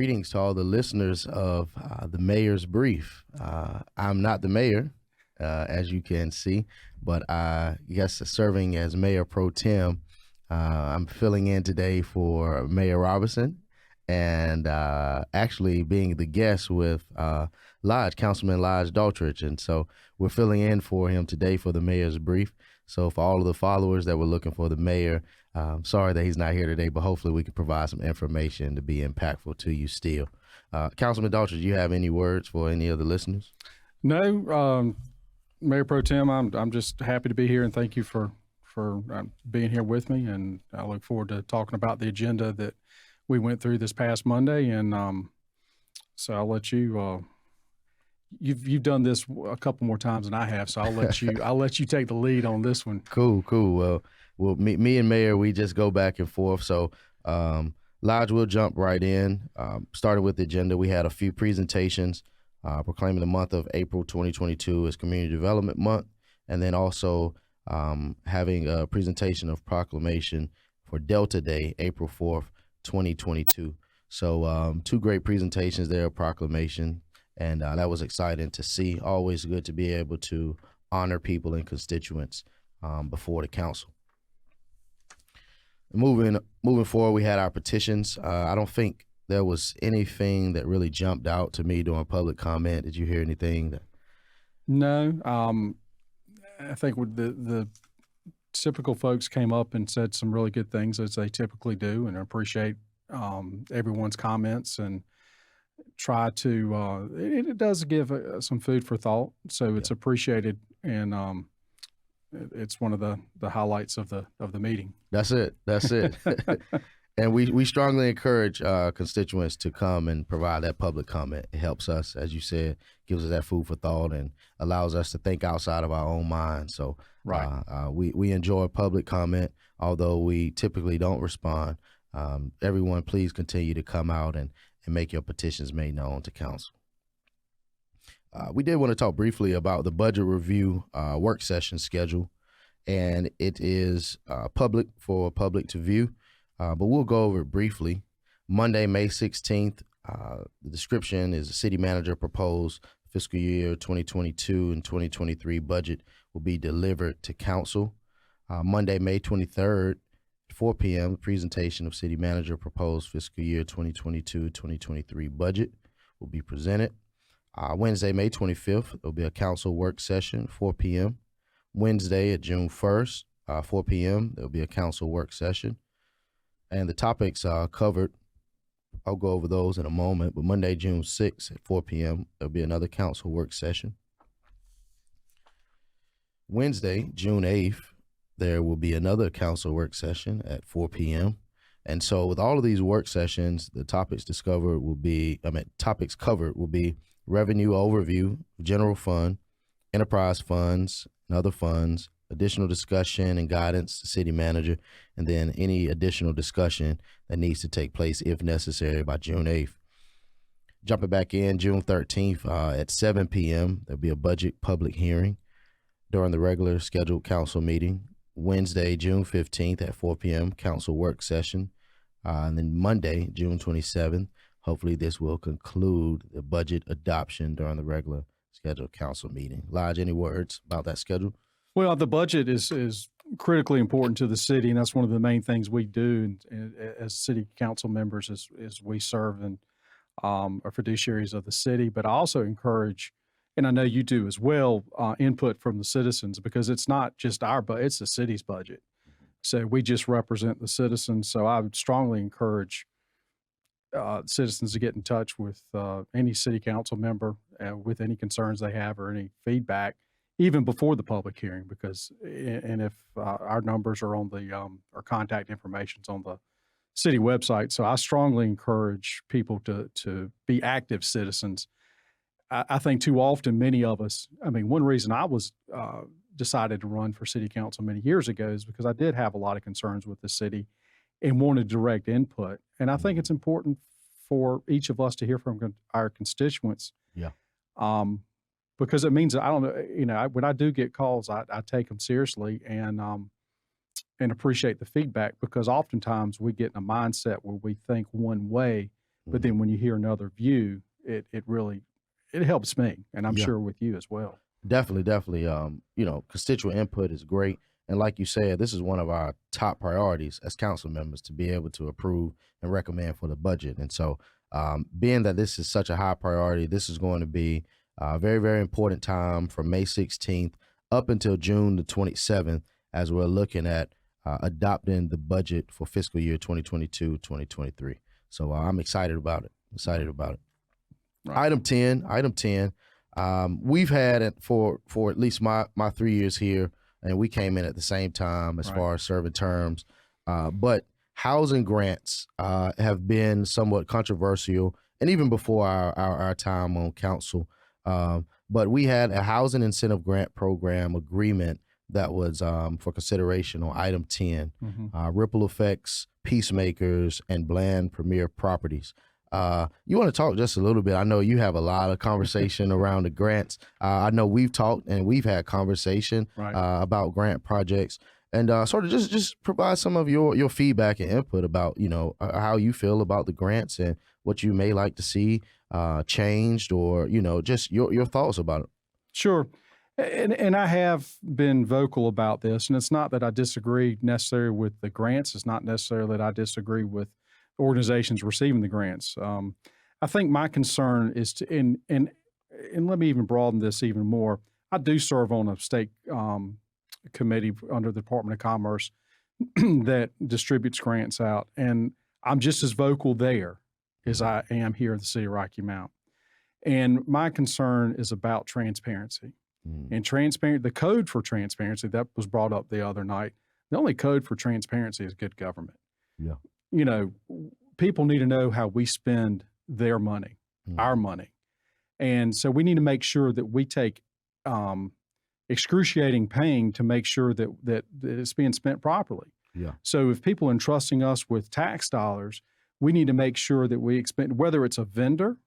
greetings to all the listeners of the Mayor's Brief. I'm not the mayor, as you can see, but I guess serving as Mayor Pro Tem, I'm filling in today for Mayor Roberson and actually being the guest with Councilman Lige Daughtridge. And so we're filling in for him today for the Mayor's Brief. So for all of the followers that were looking for the mayor, sorry that he's not here today, but hopefully we can provide some information to be impactful to you still. Councilman Daughtridge, do you have any words for any of the listeners? No, Mayor Pro Tem, I'm just happy to be here, and thank you for being here with me. And I look forward to talking about the agenda that we went through this past Monday. And so I'll let you. You've done this a couple more times than I have, so I'll let you take the lead on this one. Cool. Well, me and Mayor, we just go back and forth. So, Lige, we'll jump right in. Starting with the agenda, we had a few presentations proclaiming the month of April 2022 as Community Development Month, and then also having a presentation of proclamation for Delta Day, April 4th, 2022. So, two great presentations there, proclamation. And that was exciting to see. Always good to be able to honor people and constituents before the council. Moving forward, we had our petitions. I don't think there was anything that really jumped out to me during public comment. Did you hear anything? No. I think the typical folks came up and said some really good things, as they typically do, and I appreciate everyone's comments and try to it does give some food for thought, so it's appreciated, and it's one of the highlights of the meeting. That's it And we strongly encourage constituents to come and provide that public comment. It helps us, as you said, gives us that food for thought and allows us to think outside of our own minds. So right. We enjoy public comment, although we typically don't respond. Everyone, please continue to come out and make your petitions made known to council. We did want to talk briefly about the budget review work session schedule, and it is public for public to view, but we'll go over it briefly. Monday, May 16th, the description is the city manager proposed fiscal year 2022 and 2023 budget will be delivered to council. Monday, May 23rd, 4 p.m., presentation of city manager proposed fiscal year 2022-2023 budget will be presented. Wednesday, May 25th, there'll be a council work session, 4 p.m. Wednesday at June 1st, 4 p.m., there'll be a council work session. And the topics are covered. I'll go over those in a moment, but Monday, June 6th at 4 p.m., there'll be another council work session. Wednesday, June 8th, there will be another council work session at 4 p.m. And so with all of these work sessions, the topics covered will be revenue overview, general fund, enterprise funds, and other funds, additional discussion and guidance to city manager, and then any additional discussion that needs to take place if necessary by June 8th. Jumping back in, June 13th at 7 p.m., there'll be a budget public hearing during the regular scheduled council meeting. Wednesday, June 15th at 4 p.m., council work session. And then Monday, June 27th, hopefully this will conclude the budget adoption during the regular scheduled council meeting. Lige, any words about that schedule? Well, the budget is critically important to the city, and that's one of the main things we do as city council members is we serve and are fiduciaries of the city. But I also encourage, and I know you do as well, input from the citizens, because it's not just our budget, it's the city's budget. So we just represent the citizens. So I would strongly encourage citizens to get in touch with any city council member with any concerns they have or any feedback, even before the public hearing, because, and if our numbers are on the, our contact information's on the city website. So I strongly encourage people to be active citizens. I think too often, many of us, I mean, one reason I was decided to run for city council many years ago is because I did have a lot of concerns with the city and wanted direct input. And I think it's important for each of us to hear from our constituents. Yeah. Because it means that I don't know, you know, when I do get calls, I take them seriously and appreciate the feedback, because oftentimes we get in a mindset where we think one way But then when you hear another view, it really, it helps me, and I'm sure with you as well. Definitely. You know, constituent input is great. And like you said, this is one of our top priorities as council members to be able to approve and recommend for the budget. And so, being that this is such a high priority, this is going to be a very, very important time from May 16th up until June the 27th as we're looking at adopting the budget for fiscal year 2022-2023. So I'm excited about it. Right. Item 10. We've had it for at least my 3 years here, and we came in at the same time as far as serving terms. But housing grants have been somewhat controversial, and even before our time on council. But we had a housing incentive grant program agreement that was for consideration on item 10, ripple effects, peacemakers, and Bland Premier Properties. You want to talk just a little bit? I know you have a lot of conversation around the grants. I know we've talked and we've had conversation about grant projects, and sort of just provide some of your feedback and input about, you know, how you feel about the grants and what you may like to see changed, or, you know, just your thoughts about it. Sure. And I have been vocal about this, and it's not that I disagree necessarily with the grants. It's not necessarily that I disagree with organizations receiving the grants. I think my concern is to, and let me even broaden this even more. I do serve on a state committee under the Department of Commerce that distributes grants out, and I'm just as vocal there as I am here in the city of Rocky Mount. And my concern is about transparency. And the code for transparency that was brought up the other night, the only code for transparency is good government. Yeah. You know, people need to know how we spend their money, our money. And so we need to make sure that we take excruciating pain to make sure that it's being spent properly. Yeah. So if people are entrusting us with tax dollars, we need to make sure that we expend, whether it's a vendor,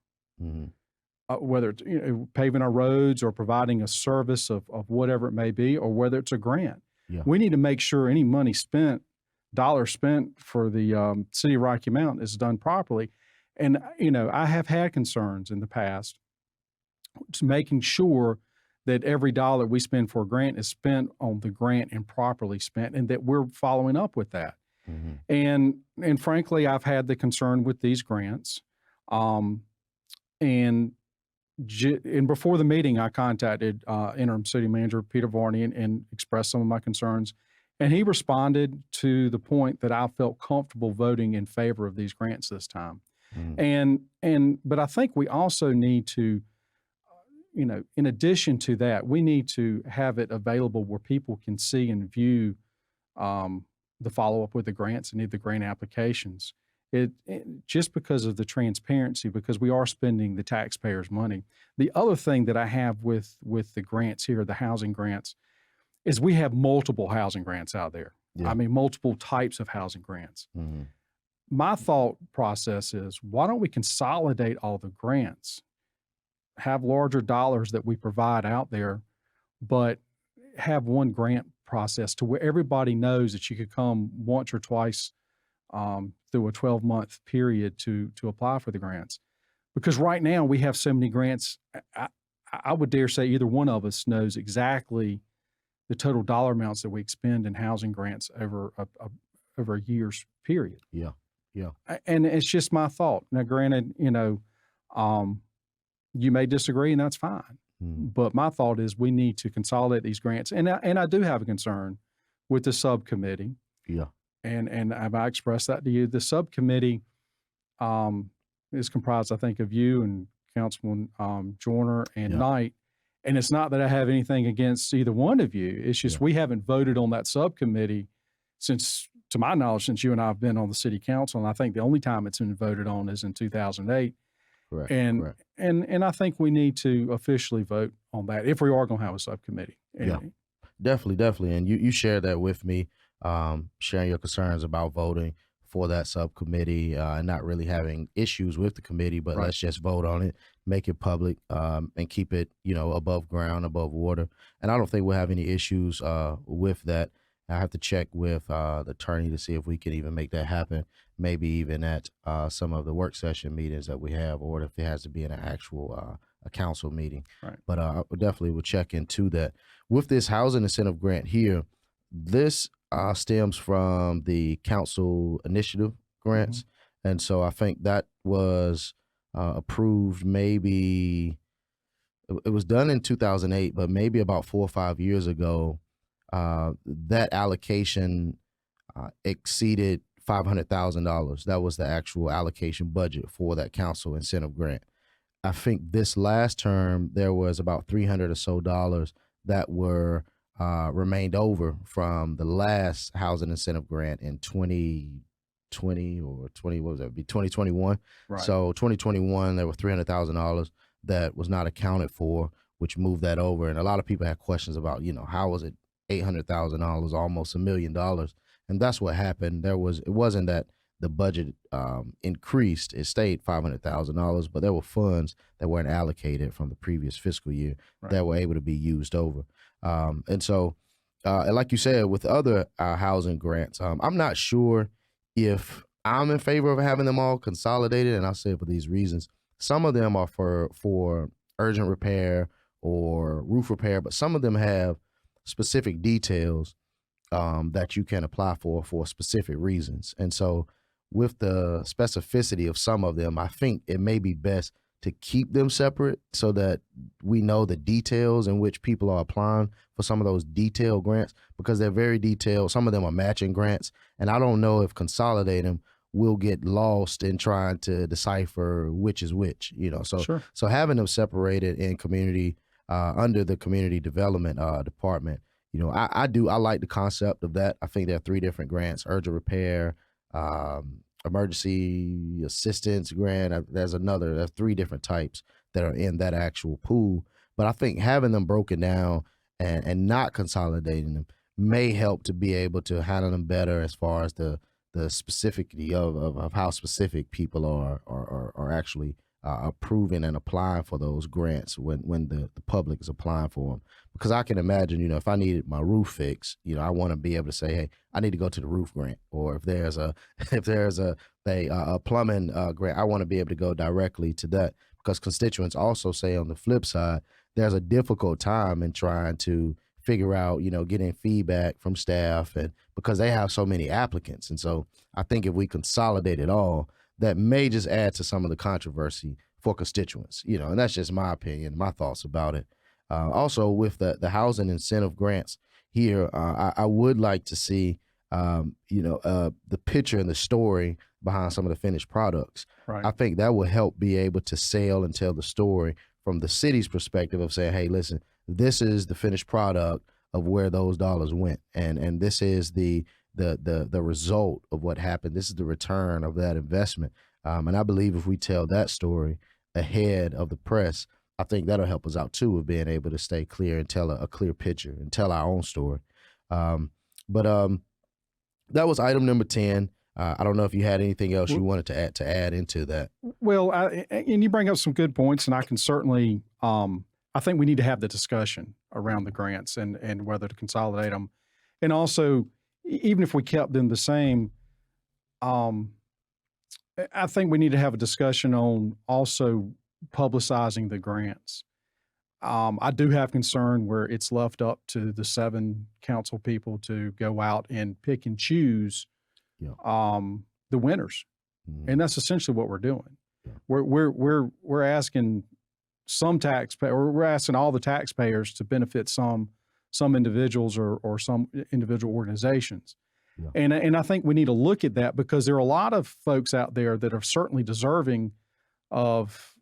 whether it's, you know, paving our roads or providing a service of whatever it may be, or whether it's a grant. Yeah. We need to make sure any money spent, dollars spent for the city of Rocky Mount is done properly. And, you know, I have had concerns in the past to making sure that every dollar we spend for a grant is spent on the grant and properly spent, and that we're following up with that. And frankly, I've had the concern with these grants. And before the meeting, I contacted interim city manager Peter Varney and expressed some of my concerns. And he responded to the point that I felt comfortable voting in favor of these grants this time. But I think we also need to, you know, in addition to that, we need to have it available where people can see and view the follow-up with the grants and the grant applications. Just because of the transparency, because we are spending the taxpayers' money. The other thing that I have with the grants here, the housing grants, is we have multiple housing grants out there. Yeah. I mean, multiple types of housing grants. My thought process is, why don't we consolidate all the grants, have larger dollars that we provide out there, but have one grant process to where everybody knows that you could come once or twice through a 12-month period to apply for the grants. Because right now we have so many grants, I would dare say either one of us knows exactly the total dollar amounts that we expend in housing grants over a year's period. Yeah. And it's just my thought. Now, granted, you know, you may disagree, and that's fine. But my thought is we need to consolidate these grants. And I do have a concern with the subcommittee. Yeah. And I expressed that to you. The subcommittee is comprised, I think, of you and Councilman Joyner and Knight. And it's not that I have anything against either one of you. It's just we haven't voted on that subcommittee since, to my knowledge, since you and I have been on the city council. And I think the only time it's been voted on is in 2008. Correct. And I think we need to officially vote on that if we are going to have a subcommittee. Anyway. Yeah, definitely. And you shared that with me. Sharing your concerns about voting for that subcommittee and not really having issues with the committee, but let's just vote on it, make it public, and keep it, you know, above ground, above water. And I don't think we'll have any issues with that. I have to check with the attorney to see if we can even make that happen, maybe even at some of the work session meetings that we have, or if it has to be in an actual a council meeting. Right. But I definitely will check into that. With this housing incentive grant here, this stems from the council initiative grants. And so I think that was approved maybe, it was done in 2008, but maybe about 4 or 5 years ago, that allocation exceeded $500,000. That was the actual allocation budget for that council incentive grant. I think this last term there was about 300 or so dollars that were remained over from the last housing incentive grant in 2020 or 20, what was that? Be 2021. Right. So 2021 there was $300,000 that was not accounted for, which moved that over. And a lot of people had questions about, how was it $800,000, almost $1 million? And that's what happened. It wasn't that the budget increased; it stayed $500,000, but there were funds that weren't allocated from the previous fiscal year that were able to be used over. And so, and like you said, with other housing grants, I'm not sure if I'm in favor of having them all consolidated, and I'll say it for these reasons. Some of them are for urgent repair or roof repair, but some of them have specific details that you can apply for specific reasons. And so with the specificity of some of them, I think it may be best to keep them separate so that we know the details in which people are applying for some of those detailed grants, because they're very detailed. Some of them are matching grants, and I don't know if consolidating them will get lost in trying to decipher which is which, So, Sure. So having them separated in community under the community development department, I like the concept of that. I think there are 3 different grants: urgent repair, emergency assistance grant. There's 3 different types that are in that actual pool. But I think having them broken down and not consolidating them may help to be able to handle them better as far as the specificity of how specific people are actually approving and applying for those grants when the public is applying for them. Because I can imagine, if I needed my roof fixed, I want to be able to say, hey, I need to go to the roof grant. Or if there's a plumbing grant, I want to be able to go directly to that. Because constituents also say on the flip side, there's a difficult time in trying to figure out, getting feedback from staff, and because they have so many applicants. And so I think if we consolidate it all, that may just add to some of the controversy for constituents, and that's just my opinion, my thoughts about it. Also, with the housing incentive grants here, I would like to see, the picture and the story behind some of the finished products. Right. I think that will help be able to sell and tell the story from the city's perspective of saying, hey, listen, this is the finished product of where those dollars went, and this is the result of what happened. This is the return of that investment. And I believe if we tell that story ahead of the press, I think that'll help us out too, of being able to stay clear and tell a clear picture and tell our own story. But that was item number 10. I don't know if you had anything else you wanted to add into that. Well, and you bring up some good points, and I can certainly, I think we need to have the discussion around the grants and whether to consolidate them. And also, even if we kept them the same, I think we need to have a discussion on also publicizing the grants. I do have concern where it's left up to the 7 council people to go out and pick and choose the winners. Mm-hmm. And that's essentially what we're doing. Yeah. We're asking we're asking all the taxpayers to benefit some individuals or some individual organizations. Yeah. And I think we need to look at that, because there are a lot of folks out there that are certainly deserving of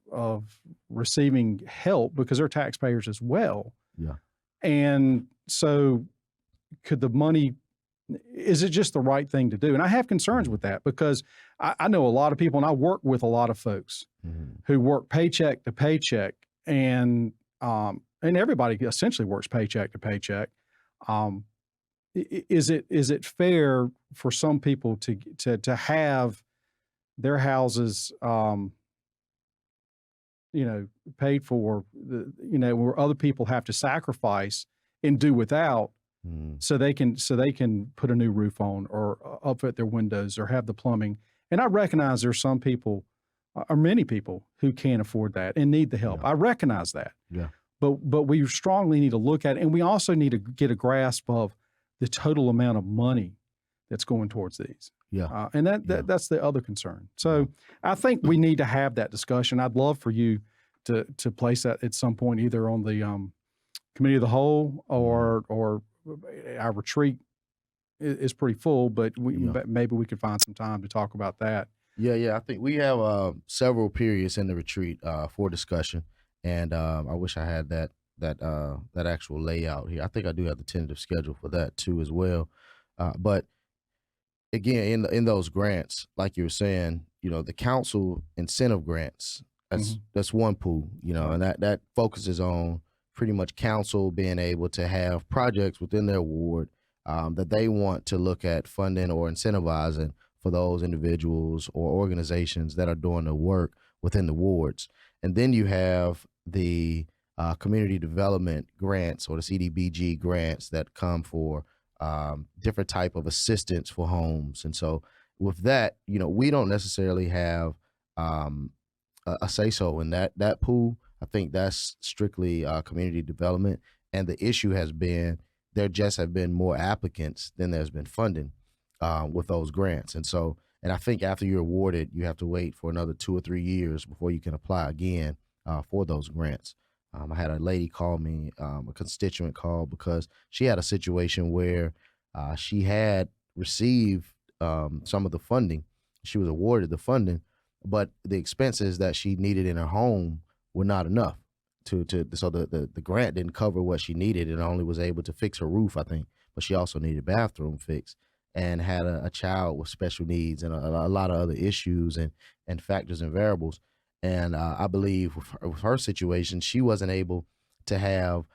receiving help because they're taxpayers as well. Yeah. And so is it just the right thing to do? And I have concerns with that, because I know a lot of people, and I work with a lot of folks who work paycheck to paycheck, and everybody essentially works paycheck to paycheck. Is it fair for some people to have their houses, paid for, where other people have to sacrifice and do without, so they can put a new roof on or upfit their windows or have the plumbing. And I recognize there's some people or many people who can't afford that and need the help. Yeah. I recognize that. Yeah. But we strongly need to look at it, and we also need to get a grasp of the total amount of money that's going towards these. Yeah. And that's the other concern. So I think we need to have that discussion. I'd love for you to place that at some point, either on the committee of the whole or our retreat is pretty full, but maybe we could find some time to talk about that. Yeah. I think we have several periods in the retreat for discussion, and I wish I had that actual layout here. I think I do have the tentative schedule for that too as well. But again, in those grants, like you were saying, the council incentive grants, that's one pool, and that focuses on pretty much council being able to have projects within their ward that they want to look at funding or incentivizing for those individuals or organizations that are doing the work within the wards. And then you have the community development grants or the CDBG grants that come for different type of assistance for homes. And so with that, we don't necessarily have a say-so in that pool. I think that's strictly community development. And the issue has been there just have been more applicants than there's been funding with those grants. And I think after you're awarded, you have to wait for another 2 or 3 years before you can apply again for those grants. I had a lady call me, a constituent call, because she had a situation where she had received some of the funding. She was awarded the funding, but the expenses that she needed in her home were not enough so the grant didn't cover what she needed. It only was able to fix her roof, I think, but she also needed a bathroom fix and had a child with special needs and a lot of other issues and factors and variables. And I believe with her situation, she wasn't able to have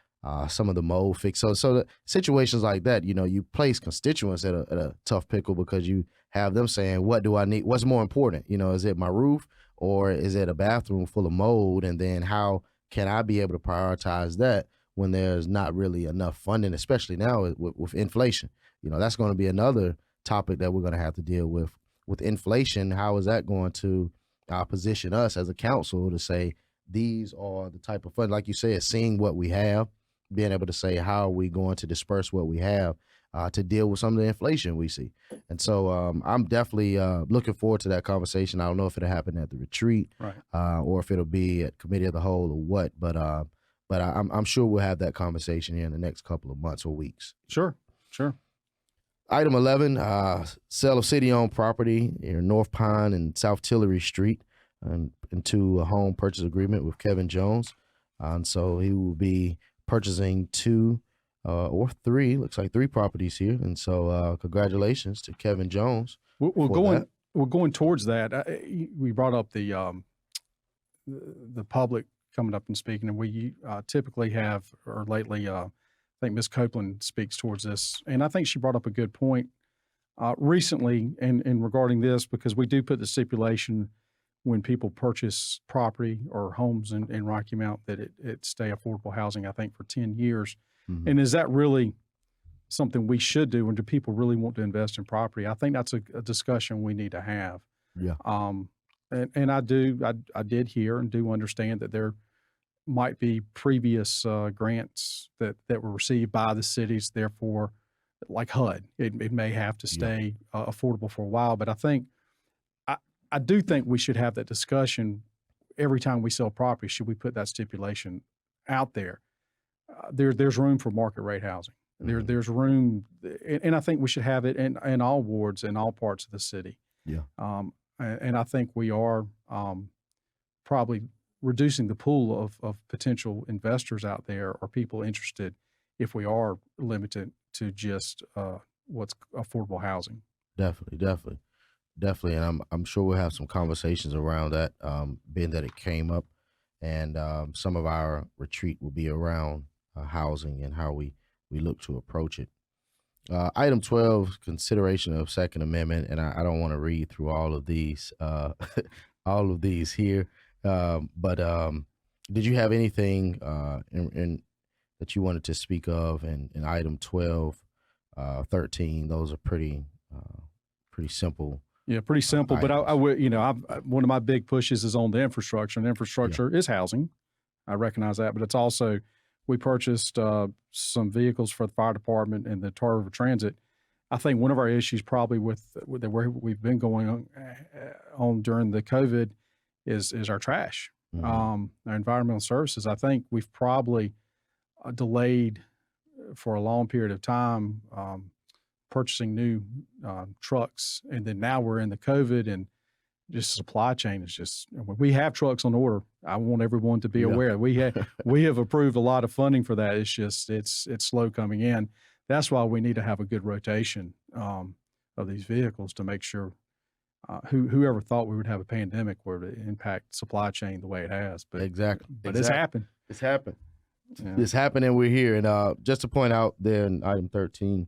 some of the mold fixed. So the situations like that, you place constituents at a tough pickle because you have them saying, what do I need? What's more important? Is it my roof or is it a bathroom full of mold? And then how can I be able to prioritize that when there's not really enough funding, especially now with inflation? That's going to be another topic that we're going to have to deal with inflation. How is that going to position us as a council to say these are the type of fund, like you said, seeing what we have, being able to say how are we going to disperse what we have to deal with some of the inflation we see. And so I'm definitely looking forward to that conversation. I don't know if it'll happen at the retreat, right, or if it'll be at committee of the whole or what, but I'm sure we'll have that conversation here in the next couple of months or weeks. Sure. Item 11, sale of city-owned property in North Pine and South Tillery Street into a home purchase agreement with Kevin Jones. And so he will be purchasing 2 or 3, looks like 3 properties here. And so congratulations to Kevin Jones. We're going towards that. We brought up the public coming up and speaking, and we typically have, or lately, I think Ms. Copeland speaks towards this, and I think she brought up a good point recently in regarding this, because we do put the stipulation when people purchase property or homes in Rocky Mount that it stay affordable housing, I think, for 10 years. Mm-hmm. And is that really something we should do, and do people really want to invest in property? I think that's a discussion we need to have. Yeah. And I did hear and do understand that there might be previous grants that were received by the cities, therefore, like HUD, it may have to stay affordable for a while. But I do think we should have that discussion every time we sell property. Should we put that stipulation out there? There's room for market rate housing. Mm-hmm. There's room, and I think we should have it in all wards in all parts of the city. Yeah. And I think we are probably reducing the pool of potential investors out there or people interested if we are limited to just what's affordable housing. Definitely. And I'm sure we'll have some conversations around that, being that it came up, and some of our retreat will be around housing and how we look to approach it. Item 12, consideration of Second Amendment, and I don't want to read through all of these here. But did you have anything that you wanted to speak of, and item 12, 13, those are pretty simple. Yeah, pretty simple. But I would, one of my big pushes is on the infrastructure, and infrastructure is housing. I recognize that, but it's also, we purchased some vehicles for the fire department and the Tar River Transit. I think one of our issues probably with where we've been going on during the COVID is our trash, our environmental services. I think we've probably delayed for a long period of time purchasing new trucks, and then now we're in the COVID, and just supply chain is just, we have trucks on order. I want everyone to be aware. We have approved a lot of funding for that. It's just, it's slow coming in. That's why we need to have a good rotation of these vehicles to make sure whoever thought we would have a pandemic would impact supply chain the way it has. But exactly. It's happened. It's happened. Yeah. It's happened, and we're here. And just to point out there in item 13,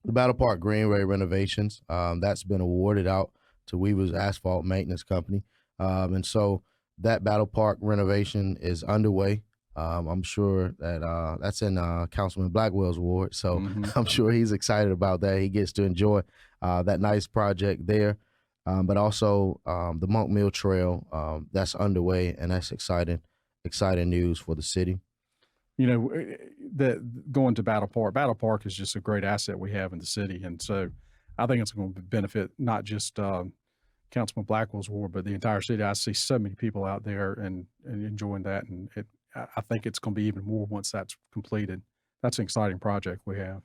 the Battle Park Greenway renovations, that's been awarded out to Weaver's Asphalt Maintenance Company. And so that Battle Park renovation is underway. I'm sure that that's in Councilman Blackwell's ward, so I'm sure he's excited about that. He gets to enjoy that nice project there. But also the Monk Mill Trail, that's underway, and that's exciting news for the city. That going to Battle Park is just a great asset we have in the city. And so I think it's going to benefit not just Councilman Blackwell's ward, but the entire city. I see so many people out there and enjoying that. And I think it's going to be even more once that's completed. That's an exciting project we have.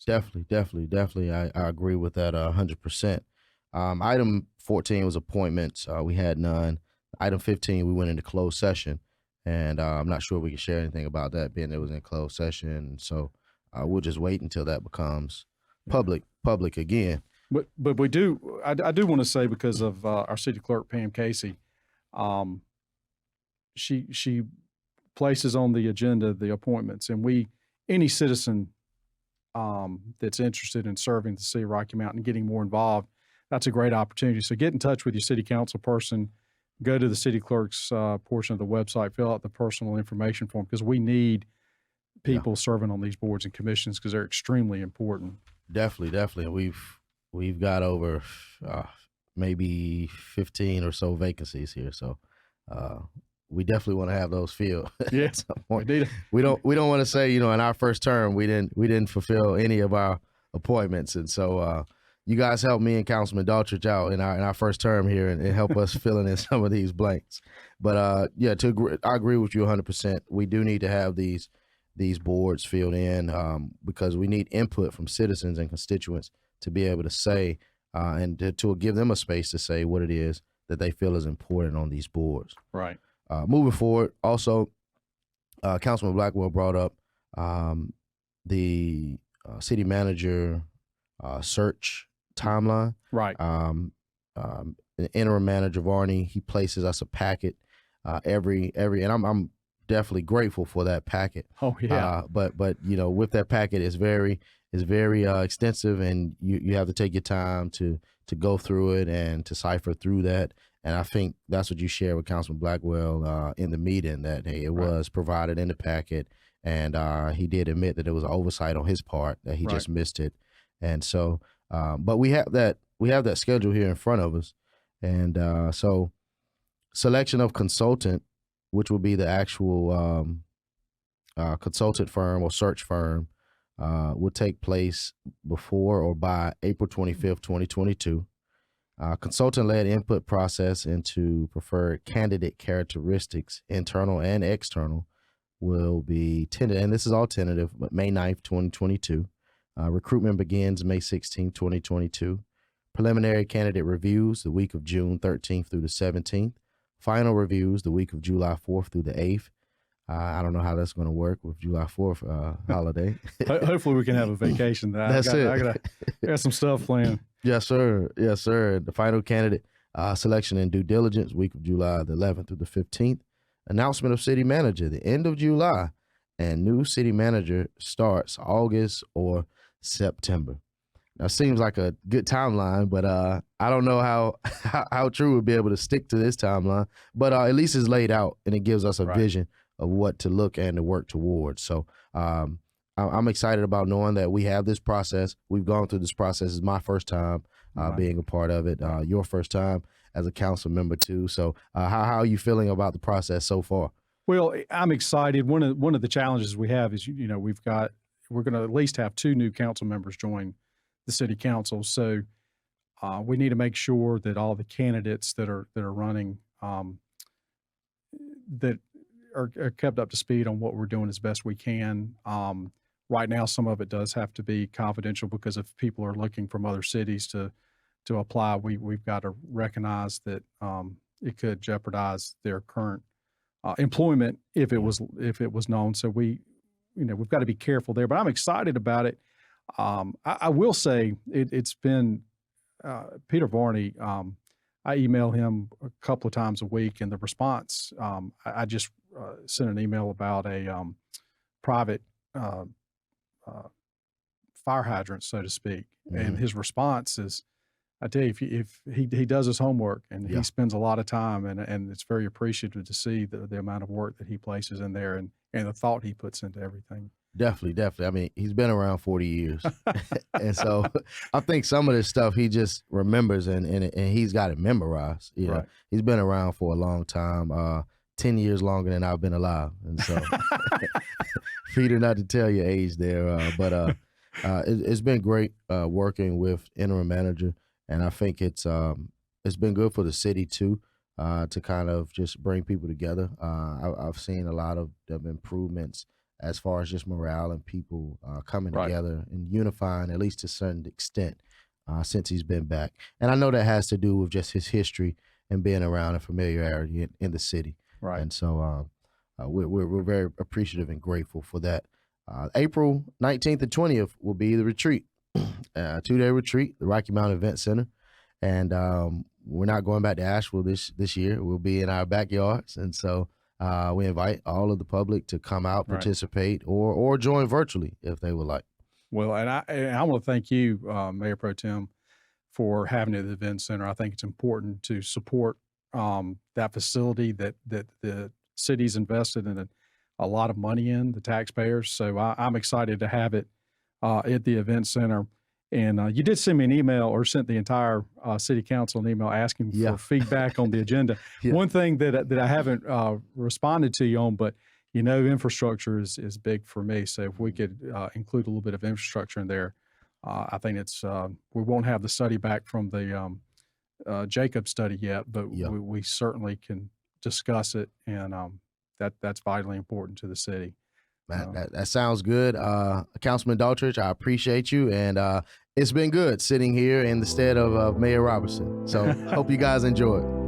Definitely. I agree with that 100%. Item 14 was appointments. We had none. Item 15, we went into closed session. And I'm not sure we can share anything about that, being it was in closed session. So we'll just wait until that becomes public again. But we do. I do want to say, because of our city clerk Pam Casey, she places on the agenda the appointments, and any citizen that's interested in serving the city of Rocky Mountain and getting more involved, that's a great opportunity. So get in touch with your city council person. Go to the city clerk's portion of the website, fill out the personal information form, because we need people serving on these boards and commissions, because they're extremely important. Definitely. We've got over maybe 15 or so vacancies here, so we definitely want to have those filled. Yeah, at some point. We don't want to say, in our first term we didn't fulfill any of our appointments, and so you guys helped me and Councilman Daughtridge out in our first term here, and help us filling in some of these blanks. But I agree with you 100%. We do need to have these boards filled in because we need input from citizens and constituents to be able to say and to give them a space to say what it is that they feel is important on these boards. Right. Moving forward, also, Councilman Blackwell brought up the city manager search timeline. Right. The interim manager Varney, he places us a packet every, and I'm definitely grateful for that packet. Oh yeah. But with that packet, it's very extensive, and you have to take your time to go through it and to cipher through that. And I think that's what you shared with Councilman Blackwell in the meeting, that it was provided in the packet, and he did admit that it was an oversight on his part, that he just missed it. And so, but we have that schedule here in front of us, and so selection of consultant, which will be the actual consultant firm or search firm, will take place before or by April 25th, 2022. Consultant-led input process into preferred candidate characteristics, internal and external, will be tentative, and this is all tentative, but May 9th, 2022. Recruitment begins May 16th, 2022. Preliminary candidate reviews the week of June 13th through the 17th. Final reviews the week of July 4th through the 8th. I don't know how that's going to work with July 4th holiday. Hopefully we can have a vacation. I got some stuff planned. Yes, sir. The final candidate selection and due diligence week of July the 11th through the 15th. Announcement of city manager the end of July, and new city manager starts August or September. Now, seems like a good timeline, but I don't know how true we'll be able to stick to this timeline. But at least it's laid out, and it gives us a vision what to look and to work towards. So I'm excited about knowing that we have this process. We've gone through this process. It's my first time being a part of it. Your first time as a council member too. So how are you feeling about the process so far? Well, I'm excited. One of the challenges we have is, we're going to at least have 2 new council members join the city council. So we need to make sure that all the candidates that are running that are kept up to speed on what we're doing as best we can. Right now, some of it does have to be confidential because if people are looking from other cities to apply, we've got to recognize that it could jeopardize their current employment if it was known. So we've got to be careful there. But I'm excited about it. I will say it's been Peter Varney. I email him a couple of times a week, and the response, I just sent an email about a private fire hydrant, so to speak. And his response is, I tell you, if he does his homework and he spends a lot of time, and it's very appreciative to see the amount of work that he places in there and the thought he puts into everything. Definitely. I mean, he's been around 40 years. And so I think some of this stuff he just remembers and he's got it memorized. Right. He's been around for a long time, 10 years longer than I've been alive. And so Peter, not to tell your age there, but it's been great working with interim manager. And I think it's been good for the city too, to kind of just bring people together. I've seen a lot of improvements as far as just morale and people coming together and unifying, at least to a certain extent, since he's been back. And I know that has to do with just his history and being around and familiarity in the city. Right. And so we're very appreciative and grateful for that. April 19th and 20th will be the retreat, 2-day retreat, the Rocky Mountain Event Center. And we're not going back to Asheville this year. We'll be in our backyards. And so we invite all of the public to come out, participate, or join virtually if they would like. Well, and I want to thank you, Mayor Pro Tem, for having it at the Event Center. I think it's important to support that facility that the city's invested in a lot of money in, the taxpayers. So I'm excited to have it at the Event Center. And you did send me an email, or sent the entire city council an email asking for feedback on the agenda. One thing that I haven't responded to you on, but infrastructure is big for me. So if we could include a little bit of infrastructure in there, I think it's we won't have the study back from the Jacob study yet, but we certainly can discuss it, and that's vitally important to the city. Man, that sounds good. Councilman Daughtridge, I appreciate you. And it's been good sitting here in the stead of Mayor Roberson. So hope you guys enjoy it.